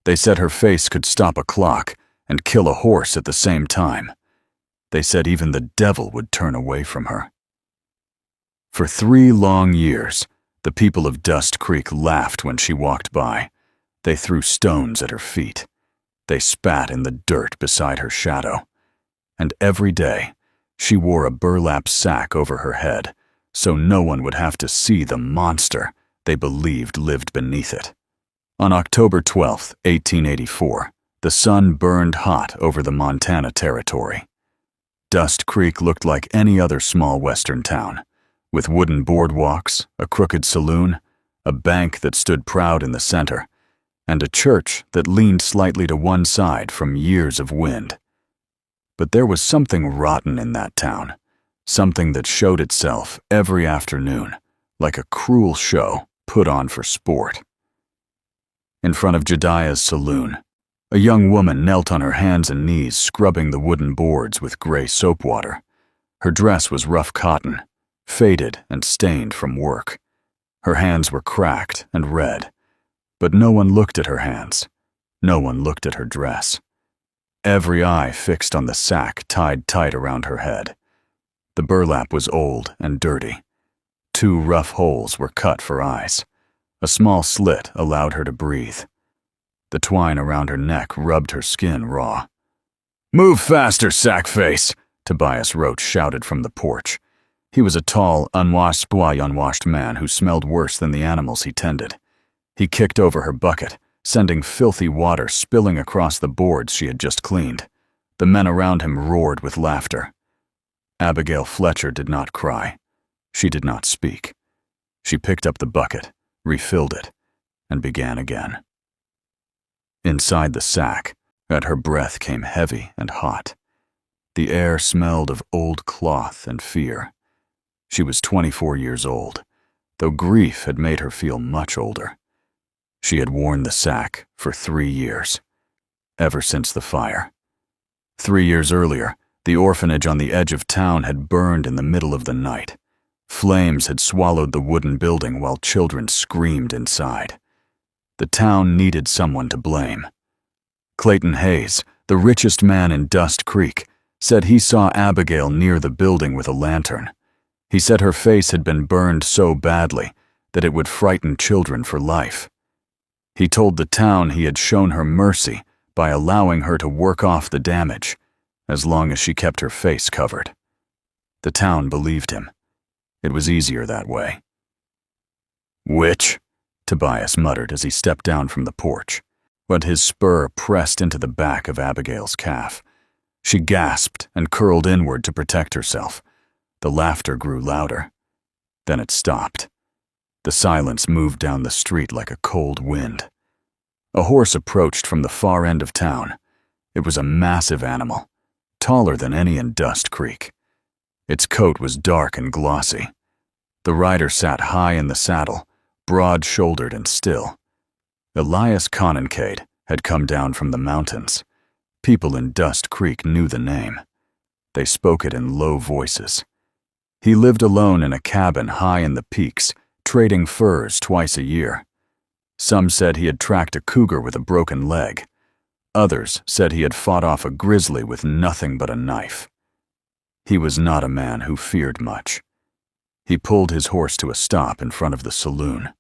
They said her face could stop a clock and kill a horse at the same time. They said even the devil would turn away from her. For 3 long years, the people of Dust Creek laughed when she walked by. They threw stones at her feet. They spat in the dirt beside her shadow. And every day, she wore a burlap sack over her head, so no one would have to see the monster they believed lived beneath it. On October 12, 1884, the sun burned hot over the Montana Territory. Dust Creek looked like any other small western town, with wooden boardwalks, a crooked saloon, a bank that stood proud in the center, and a church that leaned slightly to one side from years of wind. But there was something rotten in that town, something that showed itself every afternoon, like a cruel show put on for sport. In front of Jediah's saloon, a young woman knelt on her hands and knees scrubbing the wooden boards with gray soap water. Her dress was rough cotton, faded and stained from work. Her hands were cracked and red, but no one looked at her hands. No one looked at her dress. Every eye fixed on the sack tied tight around her head. The burlap was old and dirty. 2 rough holes were cut for eyes. A small slit allowed her to breathe. The twine around her neck rubbed her skin raw. "Move faster, sackface!" Tobias Roach shouted from the porch. He was a tall, unwashed man who smelled worse than the animals he tended. He kicked over her bucket, sending filthy water spilling across the boards she had just cleaned. The men around him roared with laughter. Abigail Fletcher did not cry. She did not speak. She picked up the bucket, refilled it, and began again. Inside the sack, at her breath came heavy and hot. The air smelled of old cloth and fear. She was 24 years old, though grief had made her feel much older. She had worn the sack for 3 years, ever since the fire. 3 years earlier, the orphanage on the edge of town had burned in the middle of the night. Flames had swallowed the wooden building while children screamed inside. The town needed someone to blame. Clayton Hayes, the richest man in Dust Creek, said he saw Abigail near the building with a lantern. He said her face had been burned so badly that it would frighten children for life. He told the town he had shown her mercy by allowing her to work off the damage, as long as she kept her face covered. The town believed him. It was easier that way. "Witch," Tobias muttered as he stepped down from the porch, but his spur pressed into the back of Abigail's calf. She gasped and curled inward to protect herself. The laughter grew louder. Then it stopped. The silence moved down the street like a cold wind. A horse approached from the far end of town. It was a massive animal, taller than any in Dust Creek. Its coat was dark and glossy. The rider sat high in the saddle, broad-shouldered and still. Elias Conincaid had come down from the mountains. People in Dust Creek knew the name. They spoke it in low voices. He lived alone in a cabin high in the peaks, trading furs twice a year. Some said he had tracked a cougar with a broken leg. Others said he had fought off a grizzly with nothing but a knife. He was not a man who feared much. He pulled his horse to a stop in front of the saloon.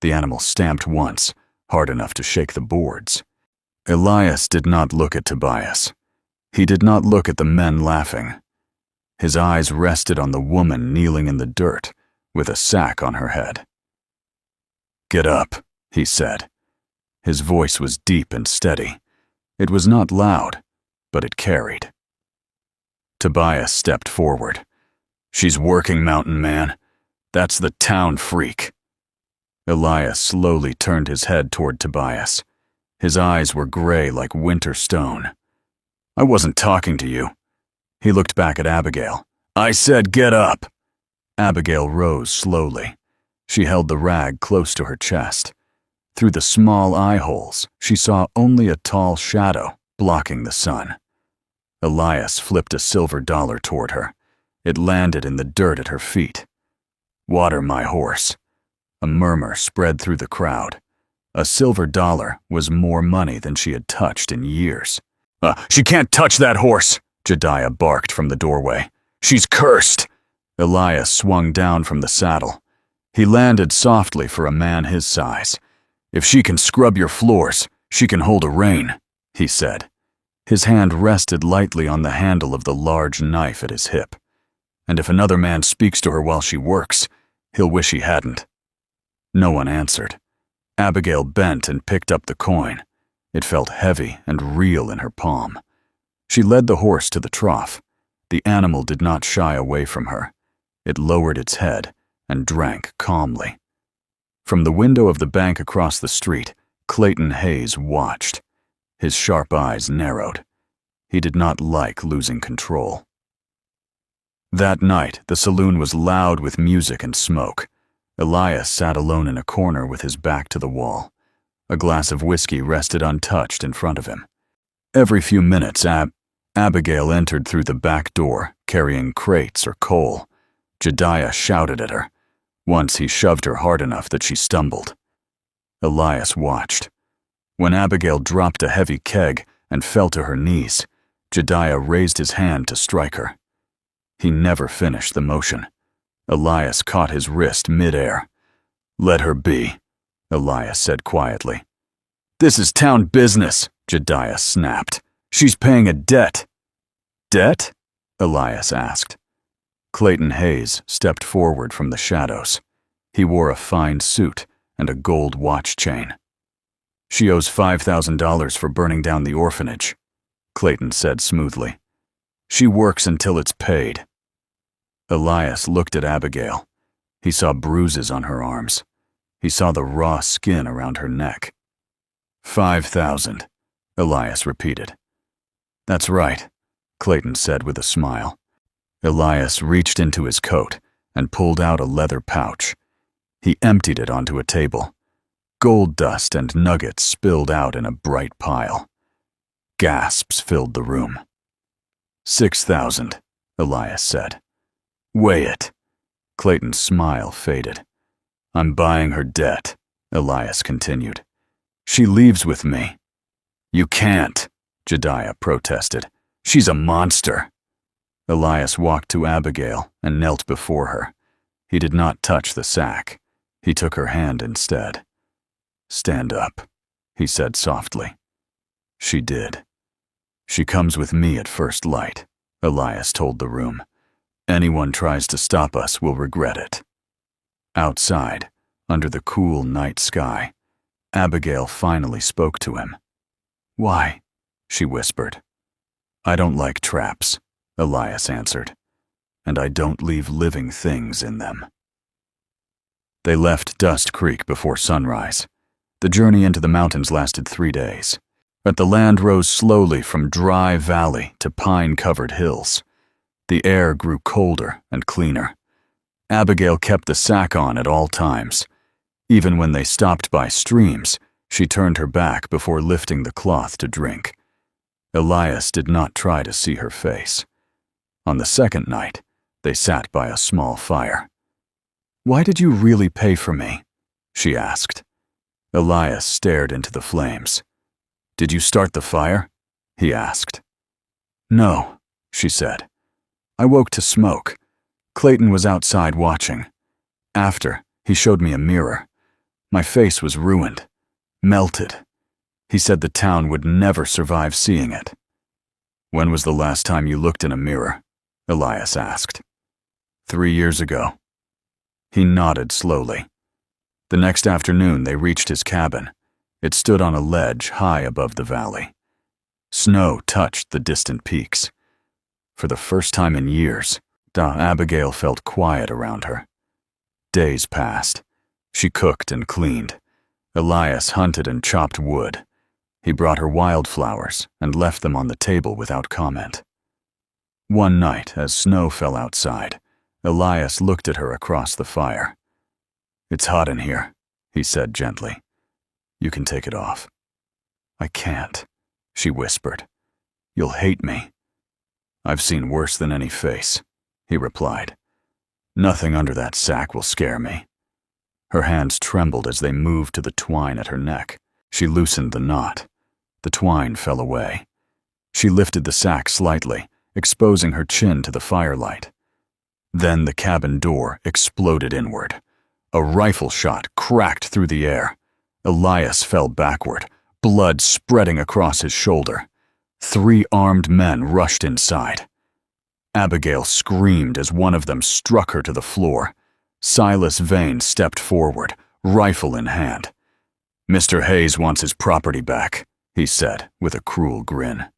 The animal stamped once, hard enough to shake the boards. Elias did not look at Tobias. He did not look at the men laughing. His eyes rested on the woman kneeling in the dirt, with a sack on her head. "Get up," he said. His voice was deep and steady. It was not loud, but it carried. Tobias stepped forward. "She's working, mountain man. That's the town freak." Elias slowly turned his head toward Tobias. His eyes were gray like winter stone. "I wasn't talking to you." He looked back at Abigail. "I said get up." Abigail rose slowly. She held the rag close to her chest. Through the small eye holes, she saw only a tall shadow blocking the sun. Elias flipped a silver dollar toward her. It landed in the dirt at her feet. "Water my horse." A murmur spread through the crowd. A silver dollar was more money than she had touched in years. She can't touch that horse, Jediah barked from the doorway. She's cursed. Elias swung down from the saddle. He landed softly for a man his size. If she can scrub your floors, she can hold a rein, he said. His hand rested lightly on the handle of the large knife at his hip. And if another man speaks to her while she works, he'll wish he hadn't. No one answered. Abigail bent and picked up the coin. It felt heavy and real in her palm. She led the horse to the trough. The animal did not shy away from her. It lowered its head and drank calmly. From the window of the bank across the street, Clayton Hayes watched. His sharp eyes narrowed. He did not like losing control. That night, the saloon was loud with music and smoke. Elias sat alone in a corner with his back to the wall. A glass of whiskey rested untouched in front of him. Every few minutes, Abigail entered through the back door, carrying crates or coal. Jediah shouted at her. Once he shoved her hard enough that she stumbled. Elias watched. When Abigail dropped a heavy keg and fell to her knees, Jediah raised his hand to strike her. He never finished the motion. Elias caught his wrist mid-air. "Let her be," Elias said quietly. "This is town business," Jediah snapped. "She's paying a debt." "Debt?" Elias asked. Clayton Hayes stepped forward from the shadows. He wore a fine suit and a gold watch chain. "She owes $5,000 for burning down the orphanage," Clayton said smoothly. "She works until it's paid." Elias looked at Abigail. He saw bruises on her arms. He saw the raw skin around her neck. "5,000, Elias repeated. "That's right," Clayton said with a smile. Elias reached into his coat and pulled out a leather pouch. He emptied it onto a table. Gold dust and nuggets spilled out in a bright pile. Gasps filled the room. 6,000, Elias said. "Weigh it." Clayton's smile faded. "I'm buying her debt," Elias continued. "She leaves with me." "You can't," Jediah protested. "She's a monster." Elias walked to Abigail and knelt before her. He did not touch the sack. He took her hand instead. "Stand up," he said softly. She did. "She comes with me at first light," Elias told the room. "Anyone tries to stop us will regret it." Outside, under the cool night sky, Abigail finally spoke to him. "Why?" she whispered. "I don't like traps," Elias answered, "and I don't leave living things in them." They left Dust Creek before sunrise. The journey into the mountains lasted 3 days, but the land rose slowly from dry valley to pine-covered hills. The air grew colder and cleaner. Abigail kept the sack on at all times. Even when they stopped by streams, she turned her back before lifting the cloth to drink. Elias did not try to see her face. On the second night, they sat by a small fire. "Why did you really pay for me?" she asked. Elias stared into the flames. "Did you start the fire?" he asked. "No," she said. "I woke to smoke. Clayton was outside watching. After, he showed me a mirror. My face was ruined, melted. He said the town would never survive seeing it." "When was the last time you looked in a mirror?" Elias asked. 3 years ago." He nodded slowly. The next afternoon they reached his cabin. It stood on a ledge high above the valley. Snow touched the distant peaks. For the first time in years, Abigail felt quiet around her. Days passed. She cooked and cleaned. Elias hunted and chopped wood. He brought her wildflowers and left them on the table without comment. One night, as snow fell outside, Elias looked at her across the fire. "It's hot in here," he said gently. "You can take it off." "I can't," she whispered. "You'll hate me." "I've seen worse than any face," he replied. "Nothing under that sack will scare me." Her hands trembled as they moved to the twine at her neck. She loosened the knot. The twine fell away. She lifted the sack slightly, exposing her chin to the firelight. Then the cabin door exploded inward. A rifle shot cracked through the air. Elias fell backward, blood spreading across his shoulder. 3 armed men rushed inside. Abigail screamed as one of them struck her to the floor. Silas Vane stepped forward, rifle in hand. "Mr. Hayes wants his property back," he said with a cruel grin.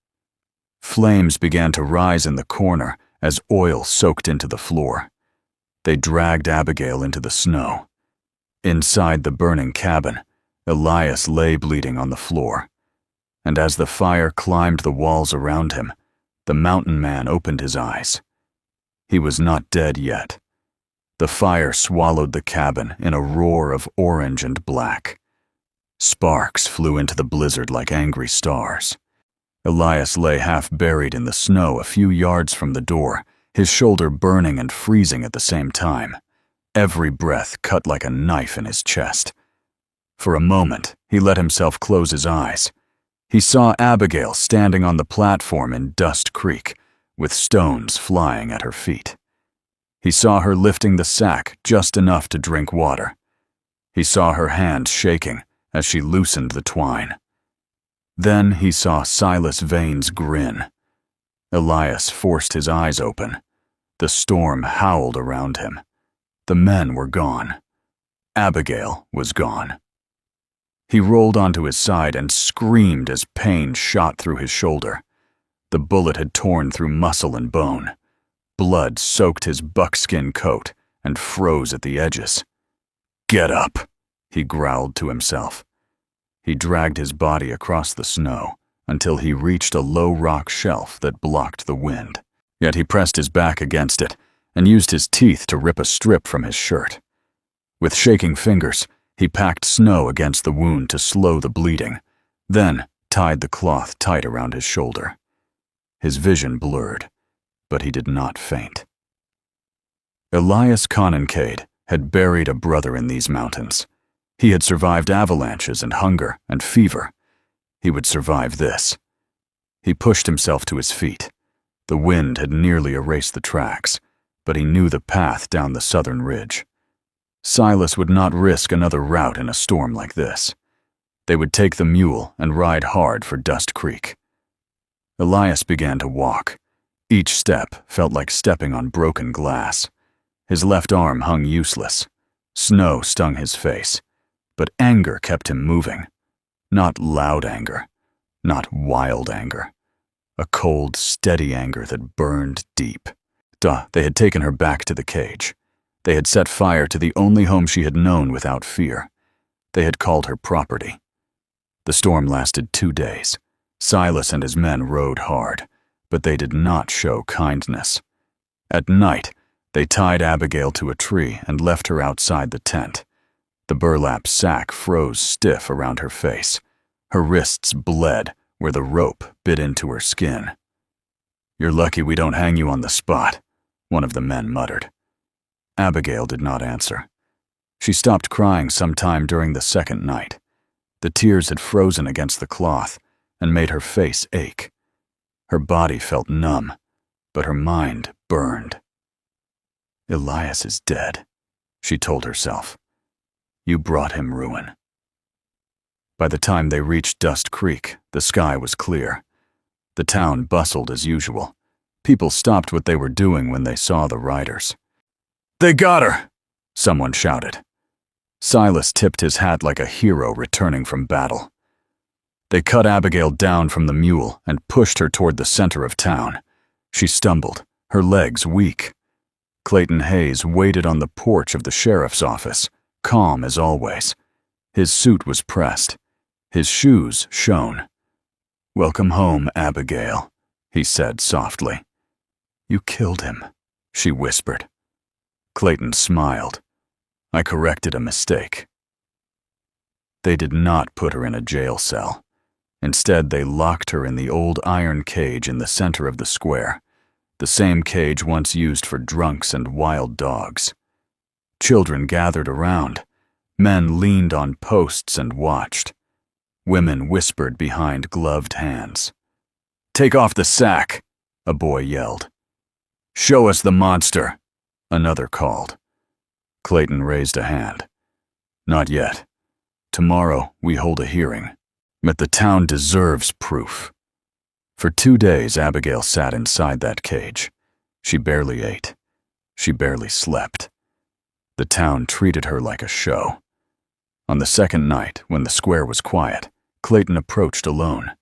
Flames began to rise in the corner as oil soaked into the floor. They dragged Abigail into the snow. Inside the burning cabin, Elias lay bleeding on the floor. And as the fire climbed the walls around him, the mountain man opened his eyes. He was not dead yet. The fire swallowed the cabin in a roar of orange and black. Sparks flew into the blizzard like angry stars. Elias lay half buried in the snow a few yards from the door, his shoulder burning and freezing at the same time. Every breath cut like a knife in his chest. For a moment, he let himself close his eyes. He saw Abigail standing on the platform in Dust Creek, with stones flying at her feet. He saw her lifting the sack just enough to drink water. He saw her hands shaking as she loosened the twine. Then he saw Silas Vane's grin. Elias forced his eyes open. The storm howled around him. The men were gone. Abigail was gone. He rolled onto his side and screamed as pain shot through his shoulder. The bullet had torn through muscle and bone. Blood soaked his buckskin coat and froze at the edges. "Get up," he growled to himself. He dragged his body across the snow until he reached a low rock shelf that blocked the wind. Yet he pressed his back against it and used his teeth to rip a strip from his shirt. With shaking fingers, he packed snow against the wound to slow the bleeding, then tied the cloth tight around his shoulder. His vision blurred, but he did not faint. Elias Conincaid had buried a brother in these mountains. He had survived avalanches and hunger and fever. He would survive this. He pushed himself to his feet. The wind had nearly erased the tracks, but he knew the path down the southern ridge. Silas would not risk another route in a storm like this. They would take the mule and ride hard for Dust Creek. Elias began to walk. Each step felt like stepping on broken glass. His left arm hung useless. Snow stung his face, but anger kept him moving. Not loud anger, not wild anger. A cold, steady anger that burned deep. They had taken her back to the cage. They had set fire to the only home she had known without fear. They had called her property. The storm lasted 2 days. Silas and his men rode hard, but they did not show kindness. At night, they tied Abigail to a tree and left her outside the tent. The burlap sack froze stiff around her face. Her wrists bled where the rope bit into her skin. "You're lucky we don't hang you on the spot," one of the men muttered. Abigail did not answer. She stopped crying sometime during the second night. The tears had frozen against the cloth and made her face ache. Her body felt numb, but her mind burned. "Elias is dead," she told herself. "You brought him ruin." By the time they reached Dust Creek, the sky was clear. The town bustled as usual. People stopped what they were doing when they saw the riders. "They got her!" someone shouted. Silas tipped his hat like a hero returning from battle. They cut Abigail down from the mule and pushed her toward the center of town. She stumbled, her legs weak. Clayton Hayes waited on the porch of the sheriff's office, calm as always. His suit was pressed. His shoes shone. "Welcome home, Abigail," he said softly. "You killed him," she whispered. Clayton smiled. "I corrected a mistake." They did not put her in a jail cell. Instead, they locked her in the old iron cage in the center of the square, the same cage once used for drunks and wild dogs. Children gathered around. Men leaned on posts and watched. Women whispered behind gloved hands. "Take off the sack," a boy yelled. "Show us the monster," another called. Clayton raised a hand. "Not yet. Tomorrow we hold a hearing. But the town deserves proof." For 2 days, Abigail sat inside that cage. She barely ate. She barely slept. The town treated her like a show. On the second night, when the square was quiet, Clayton approached alone.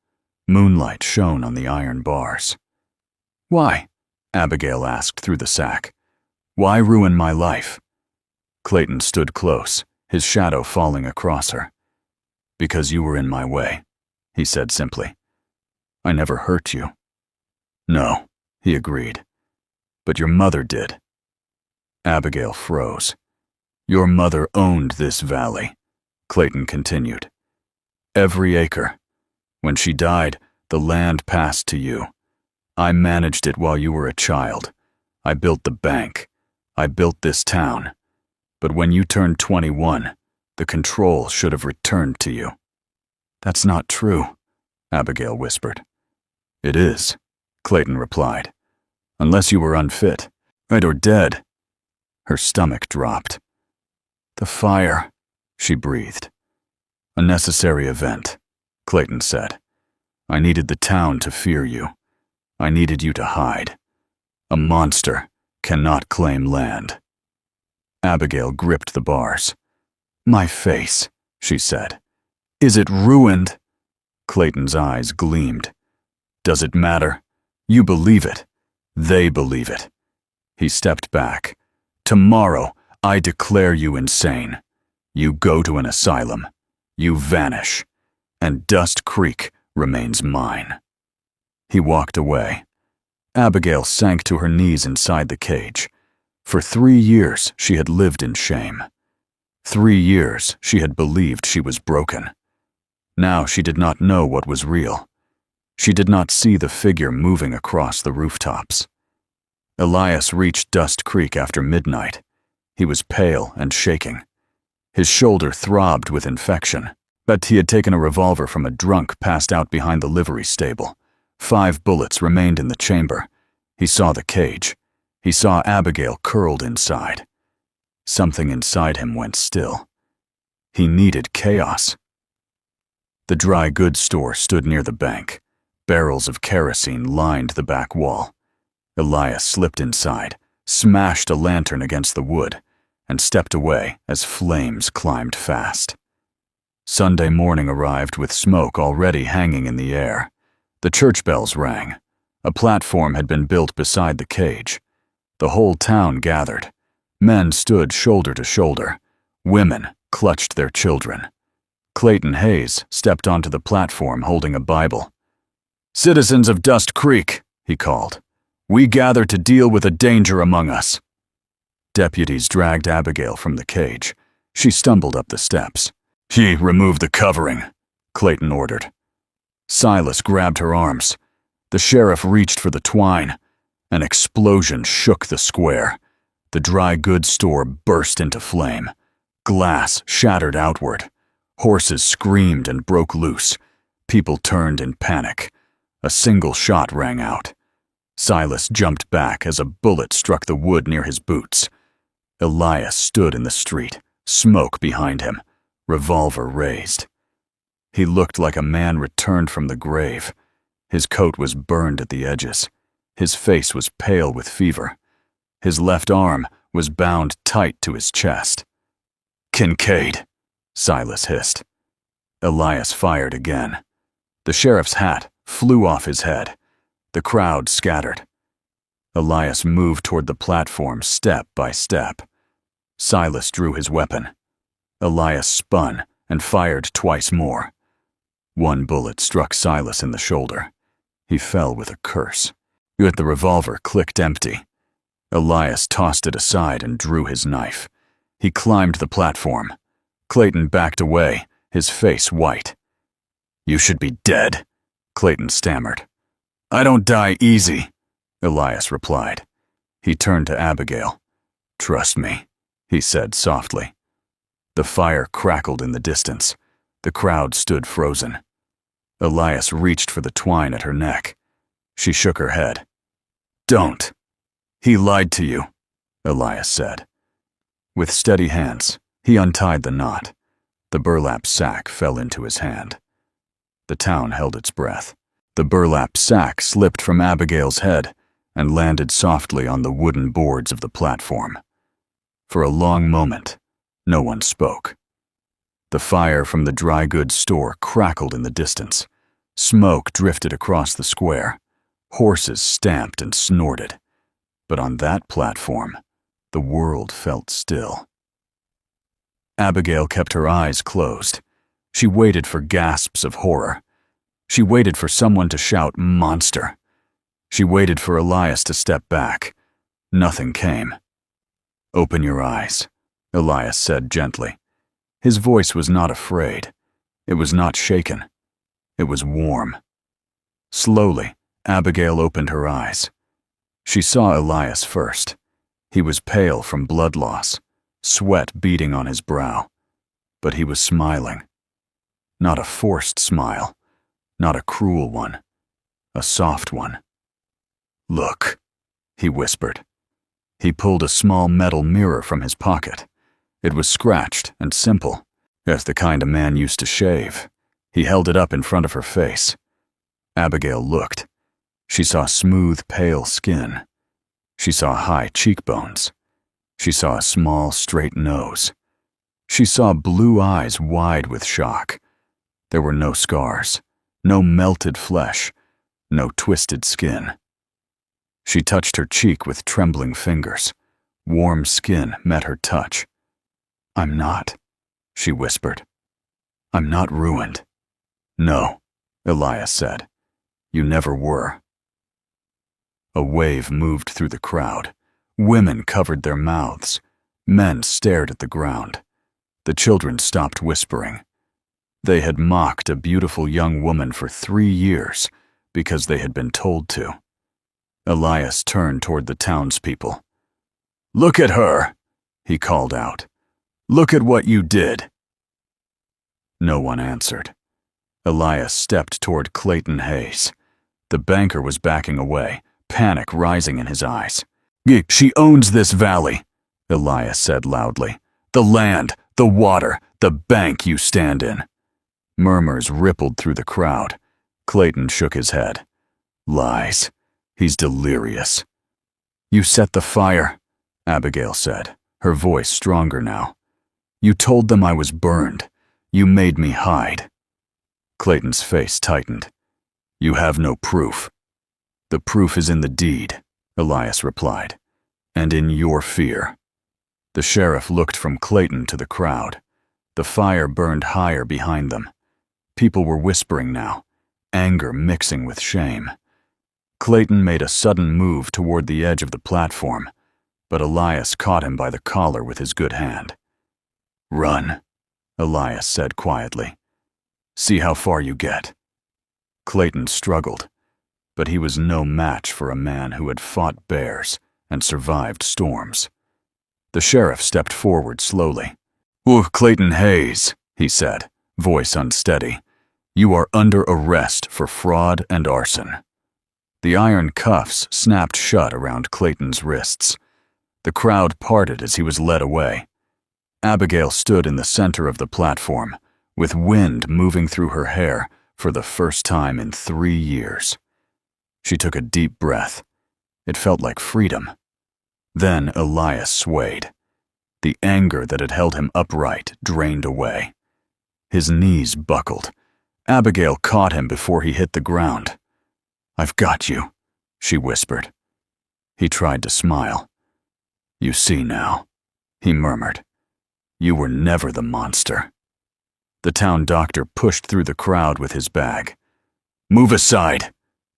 Moonlight shone on the iron bars. "Why?" Abigail asked through the sack. "Why ruin my life?" Clayton stood close, his shadow falling across her. "Because you were in my way," he said simply. "I never hurt you." "No," he agreed. "But your mother did." Abigail froze. "Your mother owned this valley," Clayton continued. "Every acre. When she died, the land passed to you. I managed it while you were a child. I built the bank. I built this town. But when you turned 21, the control should have returned to you." "That's not true," Abigail whispered. "It is," Clayton replied. "Unless you were unfit, right, or dead." Her stomach dropped. "The fire," she breathed. "A necessary event," Clayton said. "I needed the town to fear you. I needed you to hide. A monster cannot claim land." Abigail gripped the bars. "My face," she said. "Is it ruined?" Clayton's eyes gleamed. "Does it matter? You believe it. They believe it." He stepped back. "Tomorrow, I declare you insane. You go to an asylum. You vanish. And Dust Creek remains mine." He walked away. Abigail sank to her knees inside the cage. For 3 years, she had lived in shame. 3 years, she had believed she was broken. Now she did not know what was real. She did not see the figure moving across the rooftops. Elias reached Dust Creek after midnight. He was pale and shaking. His shoulder throbbed with infection, but he had taken a revolver from a drunk passed out behind the livery stable. 5 bullets remained in the chamber. He saw the cage. He saw Abigail curled inside. Something inside him went still. He needed chaos. The dry goods store stood near the bank. Barrels of kerosene lined the back wall. Elias slipped inside, smashed a lantern against the wood, and stepped away as flames climbed fast. Sunday morning arrived with smoke already hanging in the air. The church bells rang. A platform had been built beside the cage. The whole town gathered. Men stood shoulder to shoulder. Women clutched their children. Clayton Hayes stepped onto the platform holding a Bible. "Citizens of Dust Creek," he called, "we gather to deal with a danger among us." Deputies dragged Abigail from the cage. She stumbled up the steps. "He removed the covering," Clayton ordered. Silas grabbed her arms. The sheriff reached for the twine. An explosion shook the square. The dry goods store burst into flame. Glass shattered outward. Horses screamed and broke loose. People turned in panic. A single shot rang out. Silas jumped back as a bullet struck the wood near his boots. Elias stood in the street, smoke behind him, revolver raised. He looked like a man returned from the grave. His coat was burned at the edges. His face was pale with fever. His left arm was bound tight to his chest. "Kincaid," Silas hissed. Elias fired again. The sheriff's hat flew off his head. The crowd scattered. Elias moved toward the platform step by step. Silas drew his weapon. Elias spun and fired twice more. One bullet struck Silas in the shoulder. He fell with a curse. Yet the revolver clicked empty. Elias tossed it aside and drew his knife. He climbed the platform. Clayton backed away, his face white. "You should be dead," Clayton stammered. "I don't die easy," Elias replied. He turned to Abigail. "Trust me," he said softly. The fire crackled in the distance. The crowd stood frozen. Elias reached for the twine at her neck. She shook her head. "Don't. He lied to you," Elias said. With steady hands, he untied the knot. The burlap sack fell into his hand. The town held its breath. The burlap sack slipped from Abigail's head and landed softly on the wooden boards of the platform. For a long moment, no one spoke. The fire from the dry goods store crackled in the distance. Smoke drifted across the square. Horses stamped and snorted. But on that platform, the world felt still. Abigail kept her eyes closed. She waited for gasps of horror. She waited for someone to shout, "Monster!" She waited for Elias to step back. Nothing came. "Open your eyes," Elias said gently. His voice was not afraid. It was not shaken. It was warm. Slowly, Abigail opened her eyes. She saw Elias first. He was pale from blood loss, sweat beading on his brow. But he was smiling. Not a forced smile, not a cruel one, a soft one. "Look," he whispered. He pulled a small metal mirror from his pocket. It was scratched and simple, as the kind a man used to shave. He held it up in front of her face. Abigail looked. She saw smooth, pale skin. She saw high cheekbones. She saw a small, straight nose. She saw blue eyes wide with shock. There were no scars, no melted flesh, no twisted skin. She touched her cheek with trembling fingers. Warm skin met her touch. "I'm not," she whispered. "I'm not ruined." "No," Elias said. "You never were." A wave moved through the crowd. Women covered their mouths. Men stared at the ground. The children stopped whispering. They had mocked a beautiful young woman for 3 years because they had been told to. Elias turned toward the townspeople. "Look at her," he called out. "Look at what you did." No one answered. Elias stepped toward Clayton Hayes. The banker was backing away, panic rising in his eyes. "She owns this valley," Elias said loudly. "The land, the water, the bank you stand in." Murmurs rippled through the crowd. Clayton shook his head. "Lies. He's delirious." "You set the fire," Abigail said, her voice stronger now. "You told them I was burned. You made me hide." Clayton's face tightened. "You have no proof." "The proof is in the deed," Elias replied, "and in your fear." The sheriff looked from Clayton to the crowd. The fire burned higher behind them. People were whispering now, anger mixing with shame. Clayton made a sudden move toward the edge of the platform, but Elias caught him by the collar with his good hand. "Run," Elias said quietly. "See how far you get." Clayton struggled, but he was no match for a man who had fought bears and survived storms. The sheriff stepped forward slowly. "Clayton Hayes," he said, voice unsteady. "You are under arrest for fraud and arson." The iron cuffs snapped shut around Clayton's wrists. The crowd parted as he was led away. Abigail stood in the center of the platform, with wind moving through her hair for the first time in 3 years. She took a deep breath. It felt like freedom. Then Elias swayed. The anger that had held him upright drained away. His knees buckled. Abigail caught him before he hit the ground. "I've got you," she whispered. He tried to smile. "You see now," he murmured. "You were never the monster." The town doctor pushed through the crowd with his bag. "Move aside,"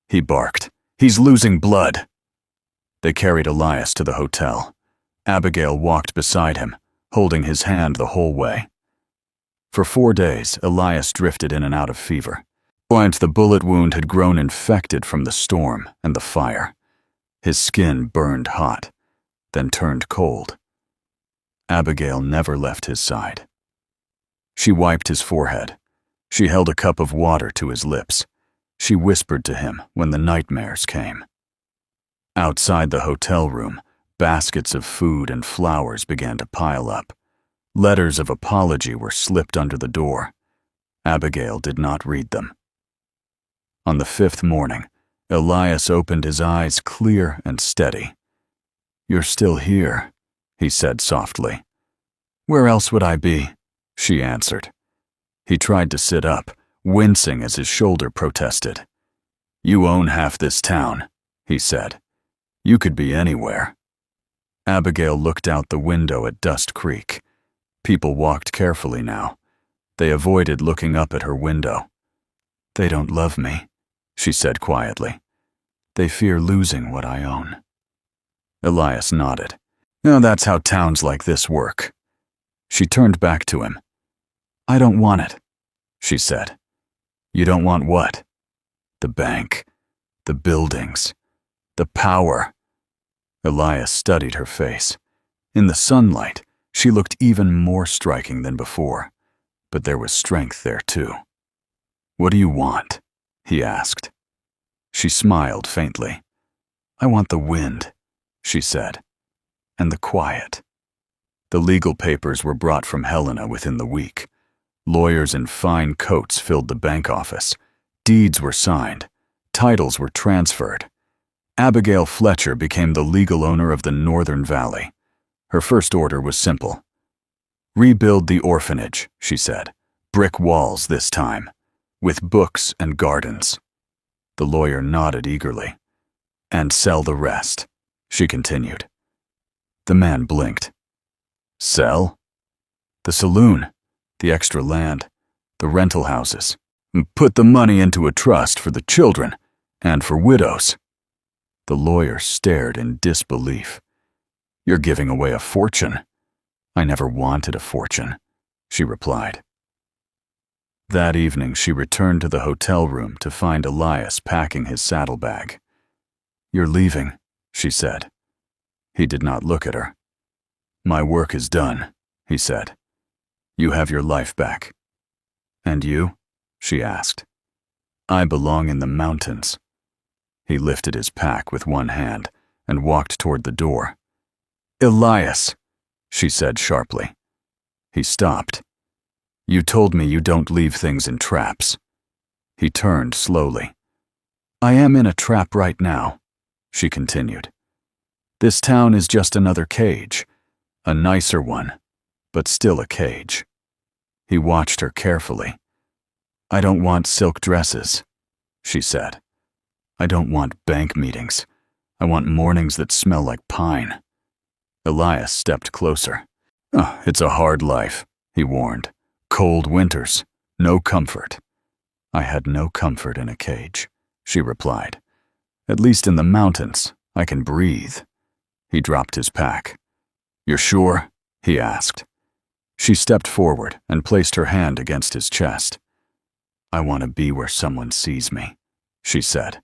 he barked. "He's losing blood." They carried Elias to the hotel. Abigail walked beside him, holding his hand the whole way. For 4 days, Elias drifted in and out of fever. The bullet wound had grown infected from the storm and the fire. His skin burned hot, then turned cold. Abigail never left his side. She wiped his forehead. She held a cup of water to his lips. She whispered to him when the nightmares came. Outside the hotel room, baskets of food and flowers began to pile up. Letters of apology were slipped under the door. Abigail did not read them. On the 5th morning, Elias opened his eyes clear and steady. "You're still here," he said softly. "Where else would I be?" she answered. He tried to sit up, wincing as his shoulder protested. "You own half this town," he said. "You could be anywhere." Abigail looked out the window at Dust Creek. People walked carefully now. They avoided looking up at her window. "They don't love me," she said quietly. "They fear losing what I own." Elias nodded. "No, that's how towns like this work." She turned back to him. "I don't want it," she said. "You don't want what?" "The bank, the buildings, the power." Elias studied her face. In the sunlight, she looked even more striking than before, but there was strength there too. "What do you want?" he asked. She smiled faintly. "I want the wind," she said, "and the quiet." The legal papers were brought from Helena within the week. Lawyers in fine coats filled the bank office. Deeds were signed. Titles were transferred. Abigail Fletcher became the legal owner of the Northern Valley. Her first order was simple. "Rebuild the orphanage," she said. "Brick walls this time, with books and gardens." The lawyer nodded eagerly. "And sell the rest," she continued. The man blinked. "Sell?" "The saloon, the extra land, the rental houses. Put the money into a trust for the children and for widows." The lawyer stared in disbelief. "You're giving away a fortune." "I never wanted a fortune," she replied. That evening she returned to the hotel room to find Elias packing his saddlebag. "You're leaving," she said. He did not look at her. "My work is done," he said. "You have your life back." "And you?" she asked. "I belong in the mountains." He lifted his pack with one hand and walked toward the door. "Elias," she said sharply. He stopped. "You told me you don't leave things in traps." He turned slowly. "I am in a trap right now," she continued. "This town is just another cage, a nicer one, but still a cage." He watched her carefully. "I don't want silk dresses," she said. "I don't want bank meetings. I want mornings that smell like pine." Elias stepped closer. "It's a hard life," he warned. "Cold winters, no comfort." "I had no comfort in a cage," she replied. "At least in the mountains, I can breathe." He dropped his pack. "You're sure?" he asked. She stepped forward and placed her hand against his chest. "I want to be where someone sees me," she said.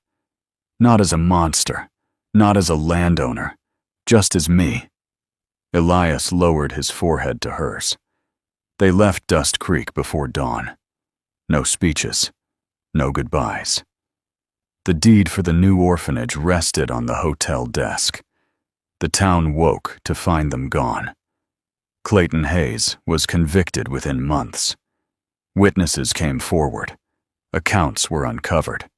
"Not as a monster, not as a landowner, just as me." Elias lowered his forehead to hers. They left Dust Creek before dawn. No speeches, no goodbyes. The deed for the new orphanage rested on the hotel desk. The town woke to find them gone. Clayton Hayes was convicted within months. Witnesses came forward. Accounts were uncovered.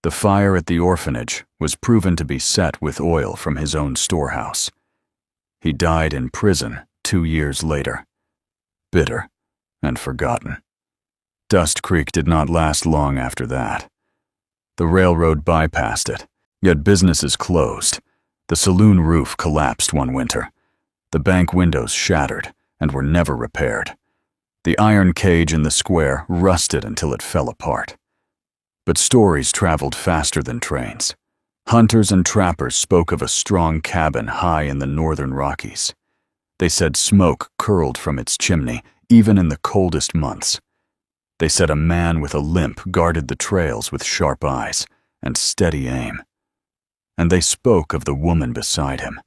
The fire at the orphanage was proven to be set with oil from his own storehouse. He died in prison 2 years later, bitter and forgotten. Dust Creek did not last long after that. The railroad bypassed it, yet businesses closed. The saloon roof collapsed one winter. The bank windows shattered and were never repaired. The iron cage in the square rusted until it fell apart. But stories traveled faster than trains. Hunters and trappers spoke of a strong cabin high in the northern Rockies. They said smoke curled from its chimney, even in the coldest months. They said a man with a limp guarded the trails with sharp eyes and steady aim. And they spoke of the woman beside him.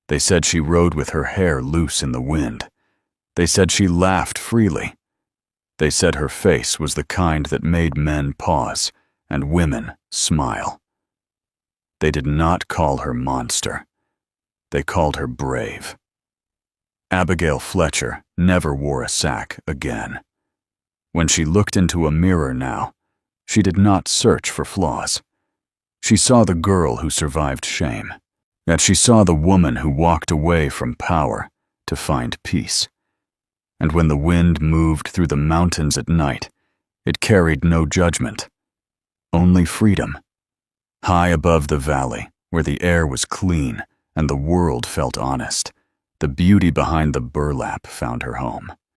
They said she rode with her hair loose in the wind. They said she laughed freely, They said her face was the kind that made men pause and women smile. They did not call her monster. They called her brave. Abigail Fletcher never wore a sack again. When she looked into a mirror now, she did not search for flaws. She saw the girl who survived shame, yet she saw the woman who walked away from power to find peace. And when the wind moved through the mountains at night, it carried no judgment, only freedom. High above the valley, where the air was clean and the world felt honest, the beauty behind the burlap found her home.